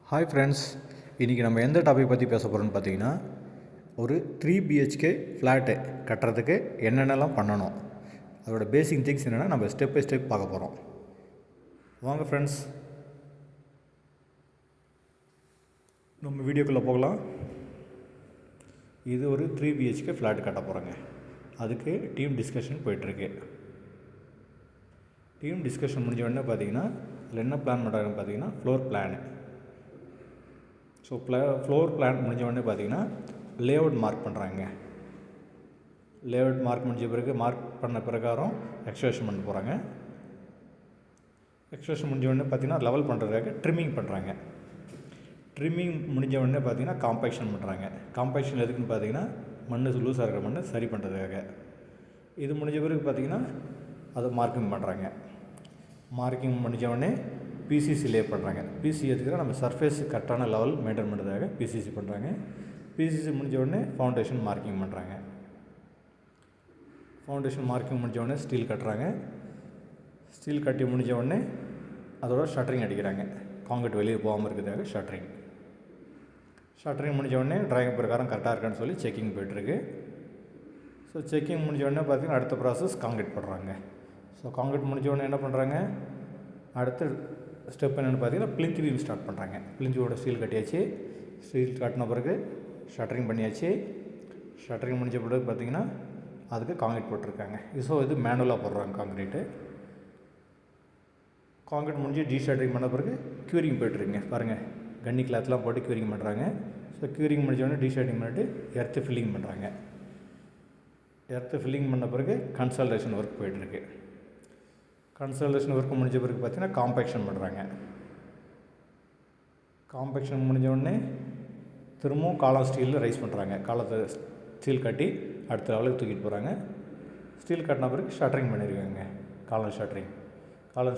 Hi friends, இன்றைக்கி நம்ம எந்த டாபிக் பற்றி பேச போகிறோம்னு பார்த்தீங்கன்னா, ஒரு 3 பிஹெச்கே ஃப்ளாட்டு கட்டுறதுக்கு என்னென்னலாம் பண்ணணும், அதோட பேசிக் திங்ஸ் என்னென்னா நம்ம ஸ்டெப் பை ஸ்டெப் பார்க்க போகிறோம். வாங்க ஃப்ரெண்ட்ஸ், நம்ம வீடியோக்குள்ளே போகலாம். இது ஒரு 3 பிஹெச்கே ஃப்ளாட் கட்ட போகிறோங்க. அதுக்கு டீம் டிஸ்கஷன் போயிட்டுருக்கு. டீம் டிஸ்கஷன் முடிஞ்ச உடனே பார்த்தீங்கன்னா அதில் என்ன பிளான் பண்ணுறாங்கன்னு பார்த்தீங்கன்னா floor plan. So floor plan முடிஞ்ச உடனே பார்த்தீங்கன்னா லேஅவுட் மார்க் பண்ணுறாங்க. லேஅவுட் மார்க் முடிஞ்ச பிறகு மார்க் பண்ண பிரகாரம் எக்ஸ்கவேஷன் பண்ண போகிறாங்க. எக்ஸ்கவேஷன் முடிஞ்ச உடனே பார்த்தீங்கன்னா லெவல் பண்ணுறதுக்காக ட்ரிம்மிங் பண்ணுறாங்க. ட்ரிம்மிங் முடிஞ்ச உடனே பார்த்தீங்கன்னா காம்பேக்ஷன் பண்ணுறாங்க. காம்பேக்ஷன் எதுக்குன்னு பார்த்தீங்கன்னா மண் லூஸாக இருக்கிற மண் சரி பண்ணுறதுக்காக. இது முடிஞ்ச பிறகு பார்த்தீங்கன்னா அதை மார்க்கிங் பண்ணுறாங்க. மார்க்கிங் முடிஞ்ச உடனே பிசிசி லே பண்ணுறாங்க. பிசி எதுக்குன்னா நம்ம சர்ஃபேஸ் கரெக்டான லெவல் மெயின்டைன் பண்ணுறதுக்காக பிசிசி பண்ணுறாங்க. பிசிசி முடிஞ்ச உடனே ஃபவுண்டேஷன் மார்க்கிங் பண்ணுறாங்க. ஃபவுண்டேஷன் மார்க்கிங் முடிஞ்ச உடனே ஸ்டீல் கட்டுறாங்க. ஸ்டீல் கட்டி முடிஞ்ச உடனே அதோட ஷட்டரிங் அடிக்கிறாங்க. காங்கிரீட் வெளியே போகாமல் இருக்கிறதுக்காக ஷட்டரிங். ஷட்டரிங் முடிஞ்ச உடனே டிராயிங் பிரகாரம் கரெக்டாக இருக்கான்னு சொல்லி செக்கிங் போய்ட்டுருக்கு. ஸோ செக்கிங் முடிஞ்ச உடனே பார்த்திங்கன்னா அடுத்த ப்ராசஸ் காங்கிரீட் பண்ணுறாங்க. ஸோ காங்கிரீட் முடிஞ்ச உடனே என்ன பண்ணுறாங்க, அடுத்த ஸ்டெப் என்னென்னு பார்த்தீங்கன்னா பிளிந்த் பீம் ஸ்டார்ட் பண்ணுறாங்க. பிளிந்தோட ஸ்டீல் கட்டியாச்சு. ஸ்டீல் கட்டின பிறகு ஷட்டரிங் பண்ணியாச்சு. ஷட்டரிங் முடிஞ்ச பிறகு பார்த்திங்கன்னா அதுக்கு காங்கிரீட் போட்டிருக்காங்க. ஸோ இது மேனுவலாக போடுறாங்க காங்கிரீட்டு. காங்கிரீட் முடிஞ்சு ஷட்டரிங் பண்ண பிறகு க்யூரிங் போய்ட்டுருங்க. பாருங்கள், கன்னி கிளாத்லாம் போட்டு க்யூரிங் பண்ணுறாங்க. ஸோ க்யூரிங் முடிஞ்சோடனே ஷட்டரிங் பண்ணிட்டு எர்த்து ஃபில்லிங் பண்ணுறாங்க. எர்த்து ஃபில்லிங் பண்ண பிறகு கன்சல்டேஷன் ஒர்க் போய்ட்டுருக்கு. கன்சல்டேஷன் ஒர்க் முடிஞ்ச பிறகு பார்த்திங்கன்னா காம்பேக்ஷன் பண்ணுறாங்க. காம்பேக்ஷன் முடிஞ்ச உடனே திரும்பவும் காலம் ஸ்டீலில் ரைஸ் பண்ணுறாங்க. காலத்தை ஸ்டீல் கட்டி அடுத்த லெவலுக்கு தூக்கிட்டு போகிறாங்க. ஸ்டீல் கட்டின பிறகு ஷட்டரிங் பண்ணியிருக்காங்க. காலம்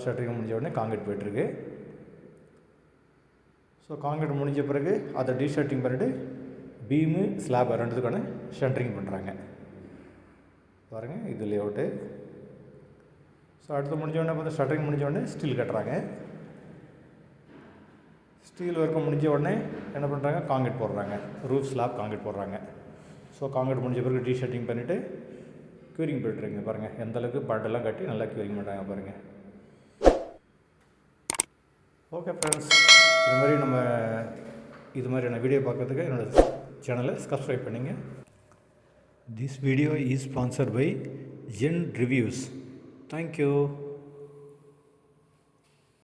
ஷட்டரிங் முடிஞ்ச உடனே காங்கிரீட் போய்ட்டுருக்கு. ஸோ காங்கிரீட் முடிஞ்ச பிறகு அதை டீஷர்ட்டிங் பண்ணிவிட்டு பீமு ஸ்லாப் ரெண்டுத்துக்கான ஷட்டரிங் பண்ணுறாங்க. பாருங்கள், இது லேஅவுட்டு. ஸோ அடுத்து முடிஞ்சோடனே பார்த்தா ஷட்டரிங் முடிஞ்ச உடனே ஸ்டீல் கட்டுறாங்க. ஸ்டீல் ஒர்க்கு முடிஞ்ச உடனே என்ன பண்ணுறாங்க, காங்கிரீட் போடுறாங்க. ரூஃப் ஸ்லாப் காங்கிரீட் போடுறாங்க. ஸோ காங்கிரீட் முடிஞ்ச பிறகு டீஷர்ட்டிங் பண்ணிவிட்டு க்யூரிங் போய்ட்டுருங்க. பாருங்கள், எந்தளவுக்கு பட்டெல்லாம் கட்டி நல்லா க்யூரிங் பண்ணுறாங்க பாருங்கள். ஓகே ஃப்ரெண்ட்ஸ், இது மாதிரியான வீடியோ பார்க்குறதுக்கு என்னோடய சேனலை சப்ஸ்கிரைப் பண்ணிங்க. This video is sponsored by Zen Reviews. Thank you.